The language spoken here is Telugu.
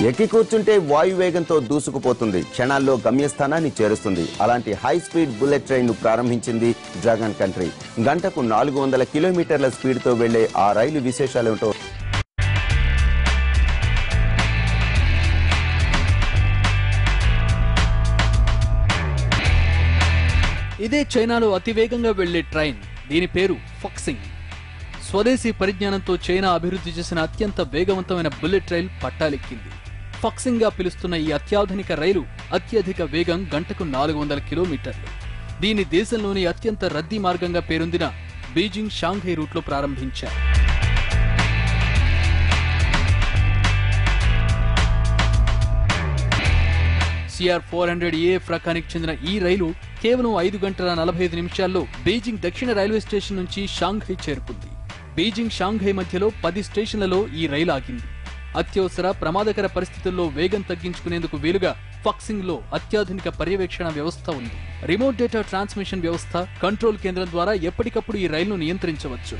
ఎక్కి కూర్చుంటే వాయువేగంతో దూసుకుపోతుంది, క్షణాల్లో గమ్యస్థానాన్ని చేరుస్తుంది. అలాంటి హై స్పీడ్ బుల్లెట్ ట్రైన్ ను ప్రారంభించింది డ్రాగన్ కంట్రీ. గంటకు 400 కిలోమీటర్ల స్పీడ్ తో వెళ్లే ఆ రైలు విశేషాలేంటో ఇదే చైనాలో అతివేగంగా వెళ్లే ట్రైన్. దీని పేరు ఫాక్సింగ్. స్వదేశీ పరిజ్ఞానంతో చైనా అభివృద్ధి చేసిన అత్యంత వేగవంతమైన బుల్లెట్ రైలు పట్టాలెక్కింది. ఫాక్సింగ్ గా పిలుస్తున్న ఈ అత్యాధునిక రైలు అత్యధిక వేగం గంటకు 400 కిలోమీటర్లు. దీన్ని దేశంలోని అత్యంత రద్దీ మార్గంగా పేరొందిన బీజింగ్ షాంఘై రూట్లో ప్రారంభించారు. CR400AF రకానికి చెందిన ఈ రైలు కేవలం 5 గంటల 45 నిమిషాల్లో బీజింగ్ దక్షిణ రైల్వే స్టేషన్ నుంచి షాంఘై చేరుకుంది. బీజింగ్ షాంఘై మధ్యలో 10 స్టేషన్లలో ఈ రైలు ఆగింది. అత్యవసర ప్రమాదకర పరిస్థితుల్లో వేగం తగ్గించుకునేందుకు వీలుగా ఫాక్సింగ్ లో అత్యాధునిక పర్యవేక్షణ వ్యవస్థ ఉంది. రిమోట్ డేటా ట్రాన్స్మిషన్ వ్యవస్థ, కంట్రోల్ కేంద్రం ద్వారా ఎప్పటికప్పుడు ఈ రైలును నియంత్రించవచ్చు.